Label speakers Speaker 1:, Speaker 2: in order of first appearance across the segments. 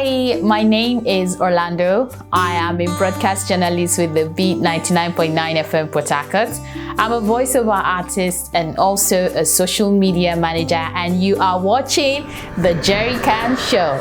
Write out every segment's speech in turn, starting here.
Speaker 1: Hi, my name is Orlando. I am a broadcast journalist with the Beat 99.9 FM Port Harcourt. I'm a voiceover artist and also a social media manager, and you are watching the Jerrycan Show.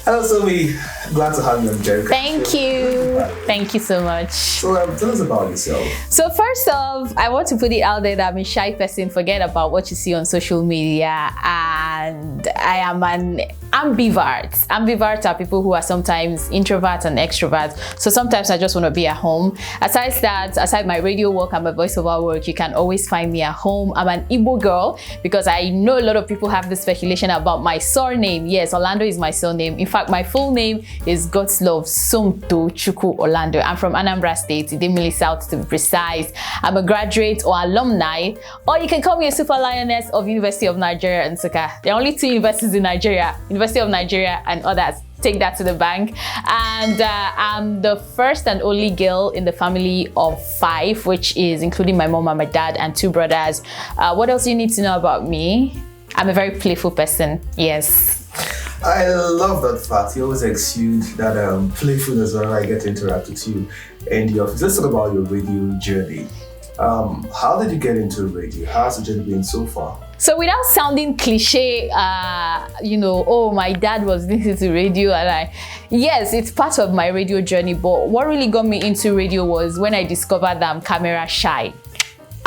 Speaker 2: Hello, Somi. Glad to have you on Jerrycan.
Speaker 1: Thank you. Thank you so much.
Speaker 2: So, tell us about yourself. So,
Speaker 1: first off, I want to put it out there that I'm a shy person. Forget about what you see on social media. And I am an ambivert. Ambiverts are people who are sometimes introverts and extroverts. So sometimes I just want to be at home. Aside my radio work and my voiceover work, you can always find me at home. I'm an Igbo girl because I know a lot of people have this speculation about my surname. Yes, Orlando is my surname. In fact, my full name is Godslove Somto Chukwu Orlando. I'm from Anambra State, Idemili South to be precise. I'm a graduate or alumni, or you can call me a super lioness of University of Nigeria and Nsukka. There are only two universities in Nigeria, University of Nigeria and others. Take that to the bank. And I'm the first and only girl in the family of 5, which is including my mom and my dad and 2 brothers. What else do you need to know about me? I'm a very playful person, yes.
Speaker 2: I love that fact. You always exude that playfulness whenever I get to interact with you in the office. Let's talk about your radio journey. How did you get into radio? How's the journey been so far?
Speaker 1: So without sounding cliche, oh, my dad was listening to radio, and yes, it's part of my radio journey. But what really got me into radio was when I discovered that I'm camera shy.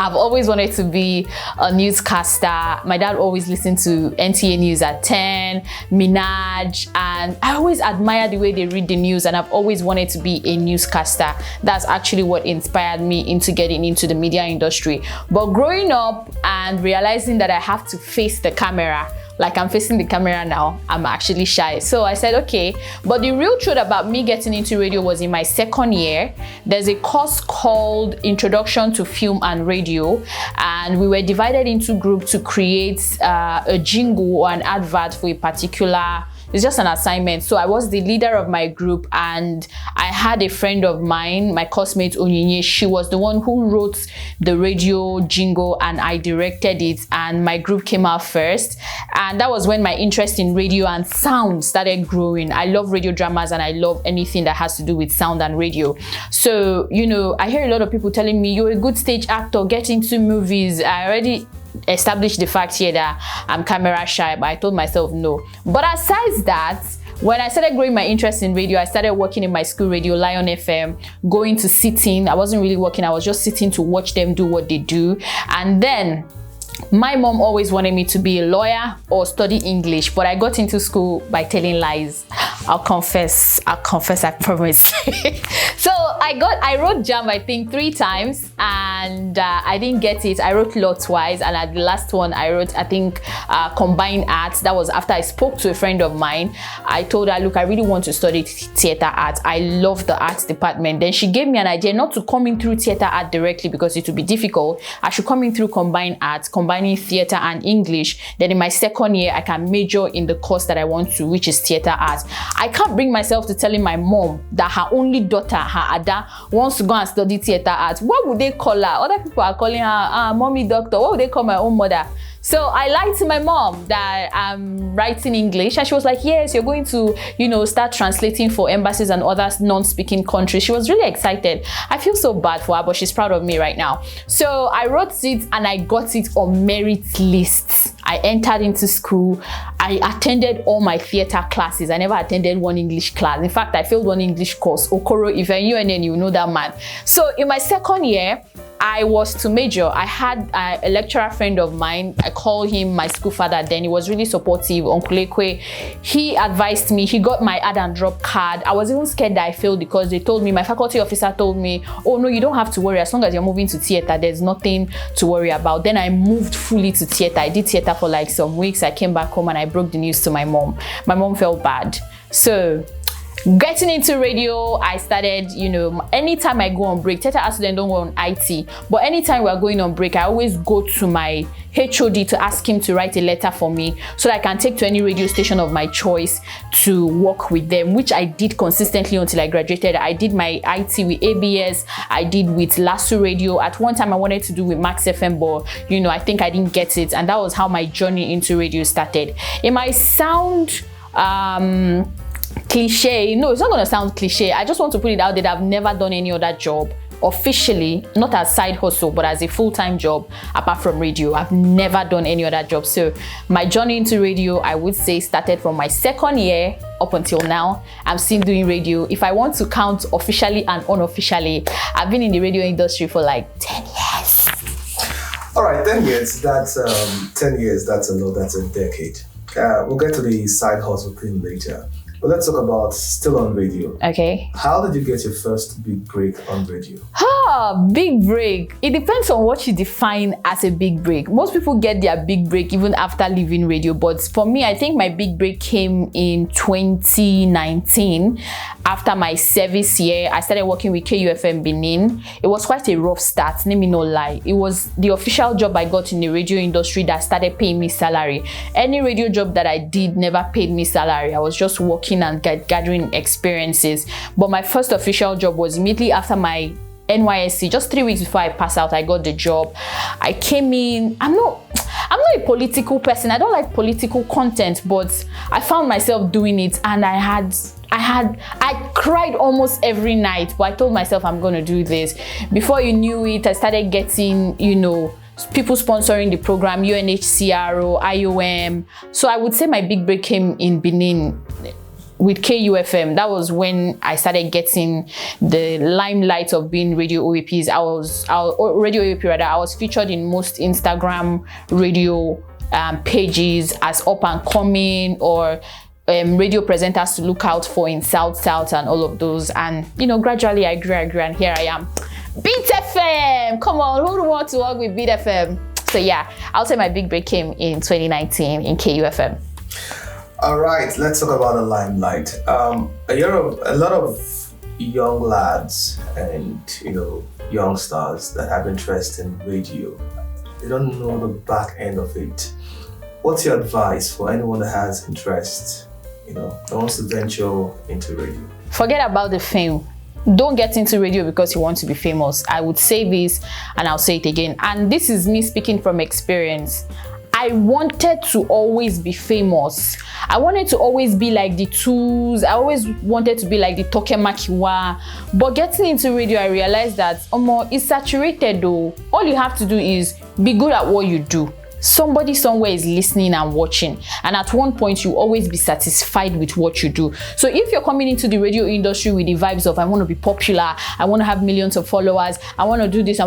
Speaker 1: I've always wanted to be a newscaster. My dad always listened to NTA News at 10, Minaj, and I always admire the way they read the news, and I've always wanted to be a newscaster. That's actually what inspired me into getting into the media industry. But growing up and realizing that I have to face the camera, like I'm facing the camera now, I'm actually shy. So I said, okay. But the real truth about me getting into radio was in my 2nd year. There's a course called Introduction to Film and Radio, and we were divided into groups to create a jingle or an advert for a particular. It's just an assignment. So I was the leader of my group, and I had a friend of mine, my classmate Onyinye. She was the one who wrote the radio jingle and I directed it, and my group came out first. And that was when my interest in radio and sound started growing. I love radio dramas and I love anything that has to do with sound and radio. So, I hear a lot of people telling me, you're a good stage actor, get into movies. I already established the fact here that I'm camera shy, but I told myself no. But aside that, when I started growing my interest in radio, I started working in my school radio, Lion FM, going to sit-in. I wasn't really working, I was just sitting to watch them do what they do. And then my mom always wanted me to be a lawyer or study English, but I got into school by telling lies. I'll confess, I promise. So I wrote JAMB, I think 3 times, and I didn't get it. I wrote law twice, and at the last one I wrote, I think, combined arts. That was after I spoke to a friend of mine. I told her, look, I really want to study theater art. I love the arts department. Then she gave me an idea not to come in through theater art directly because it would be difficult. I should come in through combined arts, combining theater and English. Then in my 2nd year, I can major in the course that I want to, which is theater arts. I can't bring myself to telling my mom that her only daughter, her Ada, wants to go and study theater arts. What would they call her? Other people are calling her mommy doctor. What would they call my own mother? So I lied to my mom that I'm writing English, and she was like, yes, you're going to, start translating for embassies and other non-speaking countries. She was really excited. I feel so bad for her, but she's proud of me right now. So I wrote it and I got it on merit lists. I entered into school. I attended all my theater classes. I never attended one English class. In fact, I failed one English course. Okoro, if you're in UNN, you know that man. So in my 2nd year, I was to major. I had a lecturer friend of mine. I call him my school father then. He was really supportive. Uncle Ekwe. He advised me. He got my add and drop card. I was even scared that I failed because they told me, my faculty officer told me, oh no, you don't have to worry. As long as you're moving to theater, there's nothing to worry about. Then I moved fully to theater. I did theater for like some weeks. I came back home and I broke the news to my mom. My mom felt bad. So Getting into radio, I started, anytime I go on break, Teta asked them don't go on IT, but anytime we are going on break, I always go to my HOD to ask him to write a letter for me so that I can take to any radio station of my choice to work with them, which I did consistently until I graduated. I did my IT with ABS, I did with Lasso Radio. At one time I wanted to do with Max FM, but I think I didn't get it, and that was how my journey into radio started. It might sound cliche. No, it's not going to sound cliche. I just want to put it out there that I've never done any other job officially, not as side hustle, but as a full-time job apart from radio. I've never done any other job. So my journey into radio, I would say, started from my second year up until now. I'm still doing radio. If I want to count officially and unofficially, I've been in the radio industry for like 10 years.
Speaker 2: All right, 10 years. That's 10 years. That's a lot. That's a decade. We'll get to the side hustle thing later. But let's talk about still on radio.
Speaker 1: Okay.
Speaker 2: How did you get your first big break on radio?
Speaker 1: Big break. It depends on what you define as a big break. Most people get their big break even after leaving radio. But for me, I think my big break came in 2019. After my service year, I started working with KUFM Benin. It was quite a rough start, let me not lie. It was the official job I got in the radio industry that started paying me salary. Any radio job that I did never paid me salary. I was just working and gathering experiences. But my first official job was immediately after my NYSC. Just 3 weeks before I passed out, I got the job. I came in. I'm not a political person. I don't like political content, but I found myself doing it, and I cried almost every night, but I told myself I'm gonna do this. Before you knew it, I started getting, people sponsoring the program, UNHCR, IOM. So I would say my big break came in Benin with KUFM. That was when I started getting the limelight of being radio OAPs. Radio OAP rather. I was featured in most Instagram radio pages as up and coming, or radio presenters to look out for in South and all of those. And gradually I grew, and here I am. Beat FM! Come on, who would want to work with Beat FM? So yeah, I'll say my big break came in 2019 in KUFM.
Speaker 2: All right, let's talk about the limelight. A lot of young lads and young stars that have interest in radio, they don't know the back end of it. What's your advice for anyone that has interest, that wants to venture into radio?
Speaker 1: Forget about the fame. Don't get into radio because you want to be famous. I would say this and I'll say it again. And this is me speaking from experience. I wanted to always be famous. I wanted to always be like the Twos. I always wanted to be like the Tokemakiwa. But getting into radio, I realized that it's saturated though. All you have to do is be good at what you do. Somebody somewhere is listening and watching, and at one point you always be satisfied with what you do. So if you're coming into the radio industry with the vibes of I want to be popular, I want to have millions of followers, I want to do this,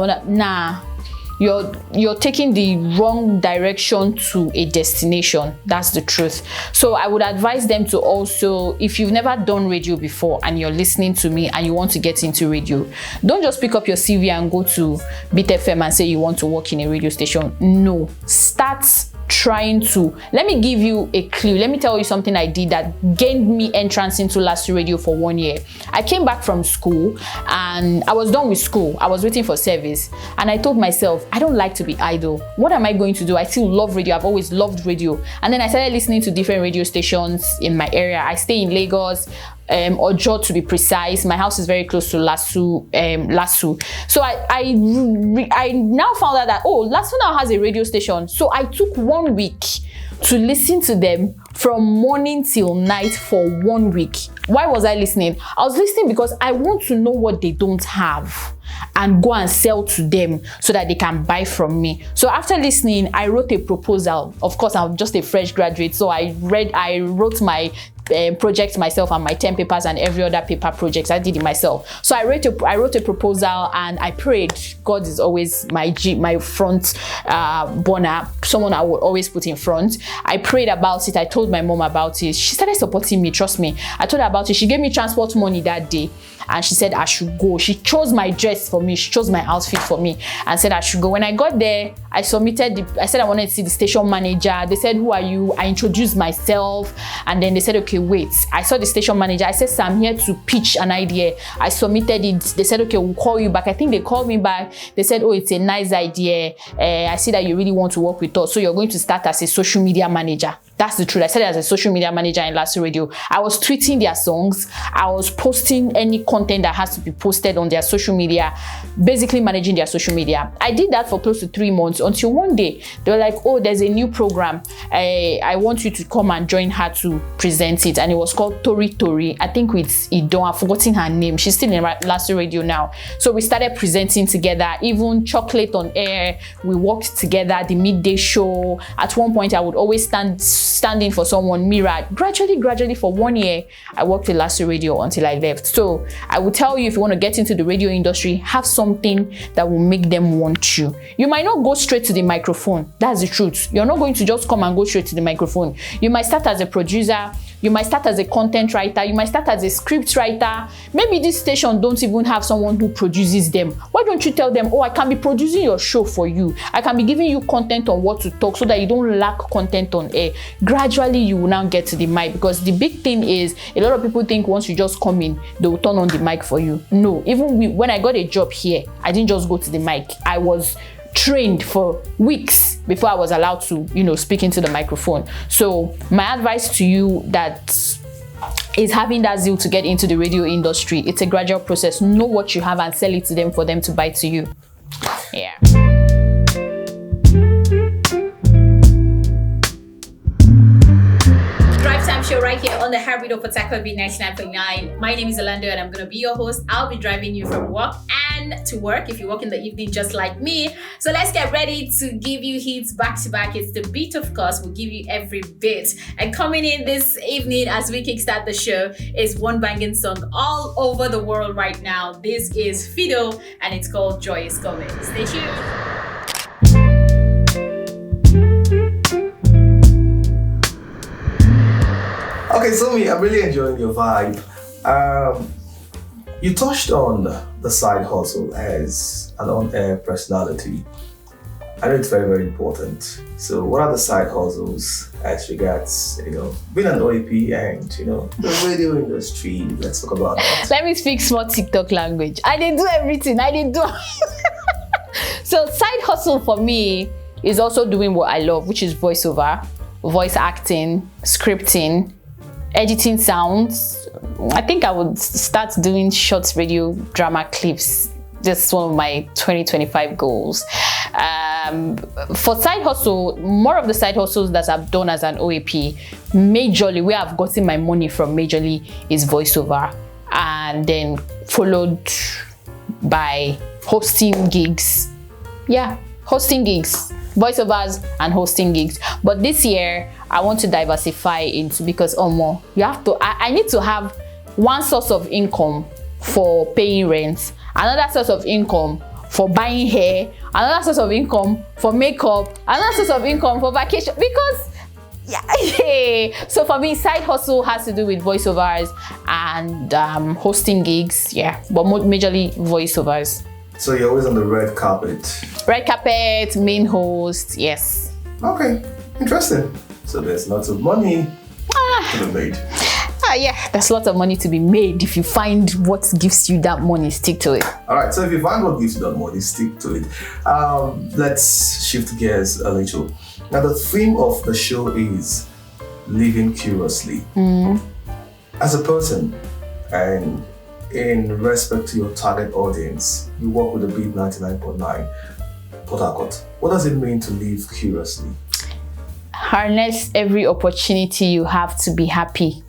Speaker 1: you're taking the wrong direction to a destination. That's the truth. So I would advise them to also, if you've never done radio before and you're listening to me and you want to get into radio, don't just pick up your CV and go to Beat FM and say you want to work in a radio station. No, start trying to. Let me give you a clue. Let me tell you something I did that gained me entrance into Lasso Radio for 1 year. I came back from school and I was done with school. I was waiting for service and I told myself, I don't like to be idle. What am I going to do? I still love radio. I've always loved radio. And then I started listening to different radio stations in my area. I stay in Lagos, Ojo to be precise. My house is very close to Lasso. So I now found out that Lasso now has a radio station. So I took 1 week to listen to them from morning till night for 1 week. Why was I listening? I was listening because I want to know what they don't have and go and sell to them so that they can buy from me. So after listening, I wrote a proposal. Of course, I'm just a fresh graduate, so I wrote my project myself and my 10 papers and every other paper projects. I did it myself. So I wrote a proposal and I prayed. God is always my front burner, someone I would always put in front. I prayed about it. I told my mom about it. She started supporting me, trust me. I told her about it. She gave me transport money that day. and she said I should go. She chose my dress for me. She chose my outfit for me and said I should go. When I got there, I submitted I said I wanted to see the station manager. They said, who are you? I introduced myself, and then they said, okay, wait. I saw the station manager. I said, so I'm here to pitch an idea. I submitted it. They said, okay, we'll call you back. I think they called me back. They said, oh, it's a nice idea. I see that you really want to work with us, so you're going to start as a social media manager. That's the truth. I started as a social media manager in Lasso Radio. I was tweeting their songs. I was posting any content that has to be posted on their social media, basically managing their social media. I did that for close to 3 months until one day they were like, oh, there's a new program. I want you to come and join her to present it. And it was called Tori Tori. I think with Idon. I've forgotten her name. She's still in Lasso Radio now. So we started presenting together, even Chocolate on Air. We worked together, the midday show. At one point, I would always standing for someone, Mira. Gradually for 1 year, I worked with Lasso Radio until I left. So I would tell you, if you want to get into the radio industry, have something that will make them want you. You might not go straight to the microphone. That's the truth. You're not going to just come and go straight to the microphone. You might start as a producer. You might start as a content writer. You might start as a script writer. Maybe this station don't even have someone who produces them. Why don't you tell them, oh, I can be producing your show for you. I can be giving you content on what to talk so that you don't lack content on air. Gradually, you will now get to the mic, because the big thing is a lot of people think once you just come in, they will turn on the mic for you. No, even when I got a job here, I didn't just go to the mic. I was trained for weeks before I was allowed to, speak into the microphone. So my advice to you that is having that zeal to get into the radio industry, it's a gradual process. Know what you have and sell it to them for them to buy to you. Yeah. Show right here on the Heartbeat of Port Harcourt 99.9. My name is Orlando and I'm going to be your host. I'll be driving you from work and to work if you work in the evening just like me. So let's get ready to give you hits back to back. It's the beat, of course. We'll give you every bit. And coming in this evening as we kickstart the show is one banging song all over the world right now. This is Fido and it's called Joy Is Coming. Stay tuned.
Speaker 2: Okay, so I'm really enjoying your vibe. You touched on the side hustle as an on-air personality. I know it's very, very important. So what are the side hustles as regards, being an OAP and, the radio industry? Let's talk about that.
Speaker 1: Let me speak small TikTok language. I didn't do everything. So side hustle for me is also doing what I love, which is voiceover, voice acting, scripting, editing sounds. I think I would start doing short radio drama clips. That's one of my 2025 goals. For side hustle, more of the side hustles that I've done as an OAP, majorly where I've gotten my money from majorly is voiceover, and then followed by hosting gigs. Yeah, hosting gigs. Voiceovers and hosting gigs. But this year I want to diversify into, because I need to have one source of income for paying rent, another source of income for buying hair, another source of income for makeup, another source of income for vacation, because so for me, side hustle has to do with voiceovers and hosting gigs, but majorly voiceovers.
Speaker 2: So you're always on the red carpet.
Speaker 1: Red carpet, main host, yes.
Speaker 2: Okay, interesting. So there's lots of money to be made.
Speaker 1: There's lots of money to be made if you find what gives you that money, stick to it.
Speaker 2: All right, so if you find what gives you that money, stick to it. Let's shift gears a little. Now the theme of the show is living curiously. As a person, and in respect to your target audience, you work with the Beat 99.9 Port Harcourt. What does it mean to live curiously?
Speaker 1: Harness every opportunity you have to be happy.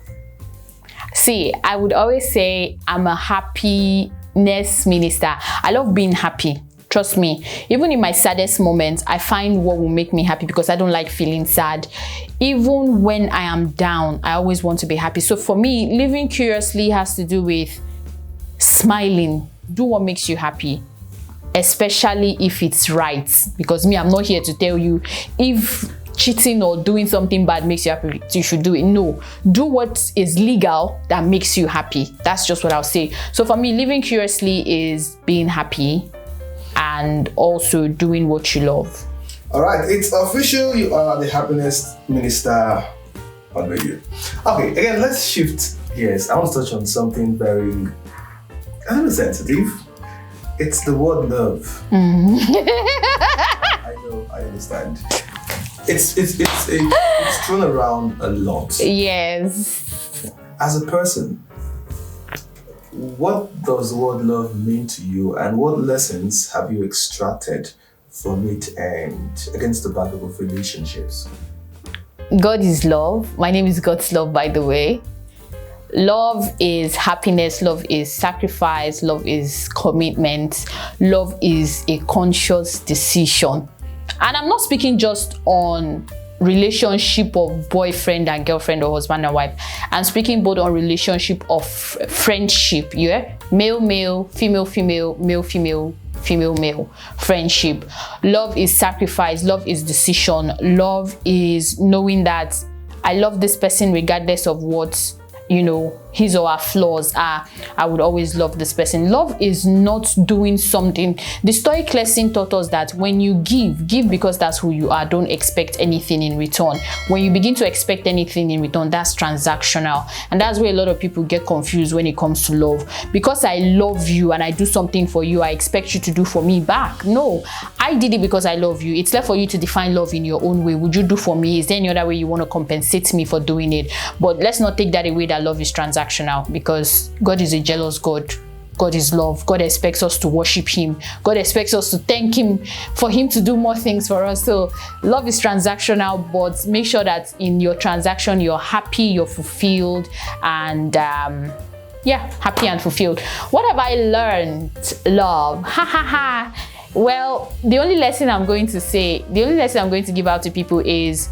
Speaker 1: See, I would always say I'm a happiness minister. I love being happy. Trust me, even in my saddest moments, I find what will make me happy, because I don't like feeling sad. Even when I am down, I always want to be happy. So for me, living curiously has to do with smiling. Do what makes you happy, especially if it's right. Because I'm not here to tell you if cheating or doing something bad makes you happy, you should do it. No, do what is legal that makes you happy. That's just what I'll say. So for me, living curiously is being happy and also doing what you love.
Speaker 2: All right, it's official. You are the happiness minister on radio. Okay, again, let's shift gears. I want to touch on something very kind of sensitive. It's the word love. I know, I understand. It's thrown around a lot.
Speaker 1: Yes.
Speaker 2: As a person, what does the word love mean to you, and what lessons have you extracted from it and against the backdrop of relationships?
Speaker 1: God is love. My name is God's love, by the way. Love is happiness. Love is sacrifice. Love is commitment. Love is a conscious decision. And I'm not speaking just on relationship of boyfriend and girlfriend or husband and wife. I'm speaking both on relationship of friendship. Yeah, male, female, male, female, friendship. Love is sacrifice. Love is decision. Love is knowing that I love this person regardless of what, his or her flaws are. I would always love this person. Love is not doing something. The Stoic lesson taught us that when you give because that's who you are. Don't expect anything in return. When you begin to expect anything in return, that's transactional. And that's where a lot of people get confused when it comes to love. Because I love you and I do something for you, I expect you to do for me back. No, I did it because I love you. It's left for you to define love in your own way. Would you do for me? Is there any other way you want to compensate me for doing it? But let's not take that away that love is transactional, because God is a jealous God. God is love. God expects us to worship him. God expects us to thank him for him to do more things for us. So love is transactional, but make sure that in your transaction you're happy, you're fulfilled, and happy and fulfilled. What have I learned? Love. Well, the only lesson I'm going to give out to people is,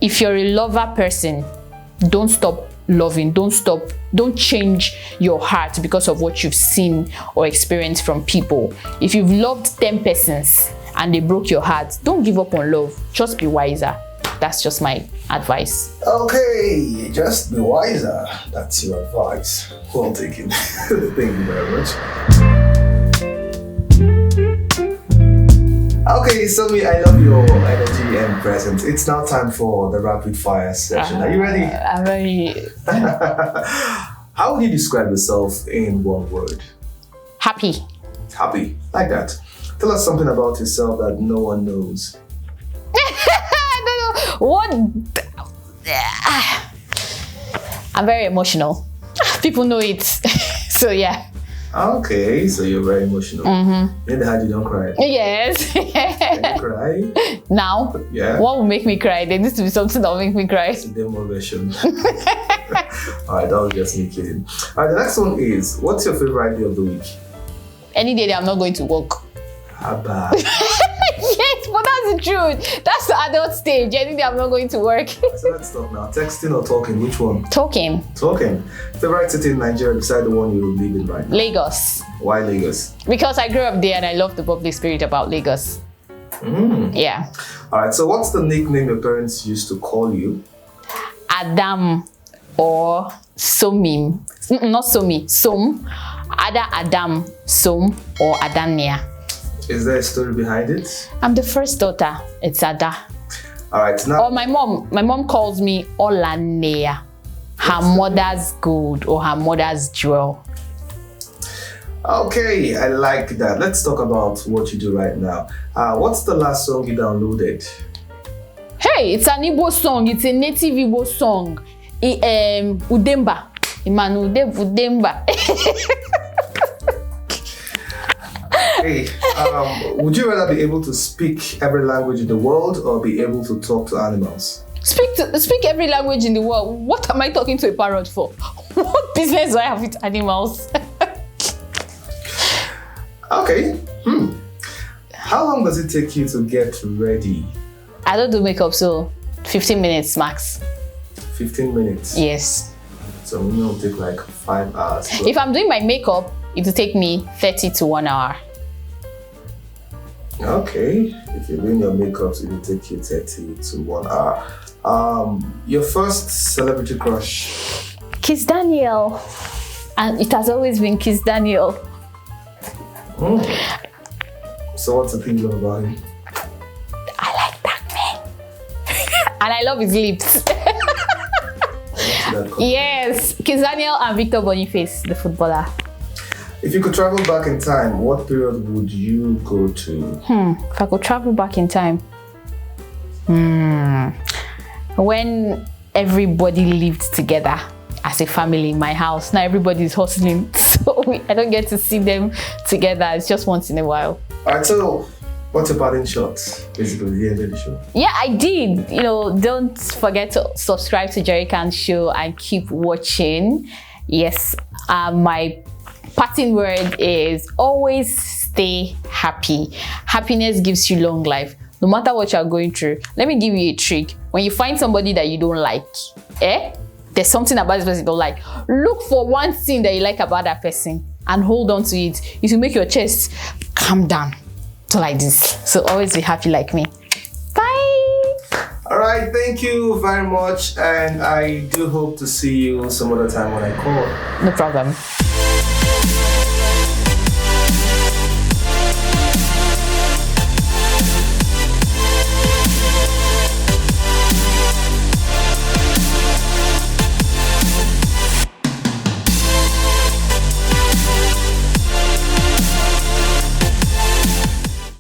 Speaker 1: if you're a lover person, don't stop loving. Don't change your heart because of what you've seen or experienced from people. If you've loved 10 persons and they broke your heart, don't give up on love. Just be wiser. That's just my advice.
Speaker 2: Okay, just be wiser. That's your advice. Well taken. Thank you very much. Okay, Somi, I love your energy and presence. It's now time for the rapid fire session. Are you ready?
Speaker 1: I'm ready.
Speaker 2: How would you describe yourself in one word?
Speaker 1: Happy.
Speaker 2: Happy, like that. Tell us something about yourself that no one knows.
Speaker 1: I don't know. What? I'm very emotional. People know it. So yeah.
Speaker 2: Okay, so you're very emotional. Mm-hmm. In the heart, you don't cry.
Speaker 1: Yes.
Speaker 2: Can you cry?
Speaker 1: Now?
Speaker 2: Yeah.
Speaker 1: What will make me cry? There needs to be something that will make me cry.
Speaker 2: It's a demo version. Alright, that was just me kidding. Alright, the next one is, what's your favorite day of the week?
Speaker 1: Any day that I'm not going to work.
Speaker 2: How bad?
Speaker 1: Yes, but that's the truth. That's the adult stage. Any day I'm not going to work.
Speaker 2: So let's talk now. Texting or talking? Which one?
Speaker 1: Talking.
Speaker 2: Talking. Favorite city in Nigeria beside the one you live in right now?
Speaker 1: Lagos.
Speaker 2: Why Lagos?
Speaker 1: Because I grew up there and I love the public spirit about Lagos. Yeah.
Speaker 2: Alright, so what's the nickname your parents used to call you?
Speaker 1: Adam or Somim. Not Somi. Som. Either Adam, Som, or Adania.
Speaker 2: Is there a story behind it?
Speaker 1: I'm the first daughter. It's Ada.
Speaker 2: Alright, now.
Speaker 1: Or my mom calls me Olanea. Her mother's gold or her mother's jewel.
Speaker 2: Okay, I like that. Let's talk about what you do right now. What's the last song you downloaded?
Speaker 1: Hey, it's an Igbo song. It's a native Igbo song. Udemba. Imanu Udemba.
Speaker 2: Hey, would you rather be able to speak every language in the world or be able to talk to animals?
Speaker 1: Speak every language in the world. What am I talking to a parrot for? What business do I have with animals?
Speaker 2: Okay. How long does it take you to get ready?
Speaker 1: I don't do makeup, so 15 minutes max.
Speaker 2: 15 minutes?
Speaker 1: Yes.
Speaker 2: So it will take like 5 hours.
Speaker 1: If I'm doing my makeup, it will take me 30 to 1 hour.
Speaker 2: Okay. If you're doing your makeups, it will take you 30 to 1 hour. Your first celebrity crush?
Speaker 1: Kiss Daniel. And it has always been Kiss Daniel.
Speaker 2: So what's the thing you love about him?
Speaker 1: I like that man. And I love his lips. Yes, Kiss Daniel and Victor Boniface, the footballer.
Speaker 2: If you could travel back in time, what period would you go to?
Speaker 1: If I could travel back in time. When everybody lived together as a family in my house. Now everybody's hustling, so I don't get to see them together. It's just once in a while.
Speaker 2: Alright, so what's your parting shot? Basically, the end of the show.
Speaker 1: Yeah, I did. Don't forget to subscribe to Jerrycan's show and keep watching. Yes, my parting word is always stay happy. Happiness gives you long life. No matter what you're going through. Let me give you a trick. When you find somebody that you don't like, there's something about this person you don't like. Look for one thing that you like about that person and hold on to it. It will make your chest calm down to like this. So always be happy like me. Bye.
Speaker 2: All right, thank you very much, and I do hope to see you some other time when I call.
Speaker 1: No problem.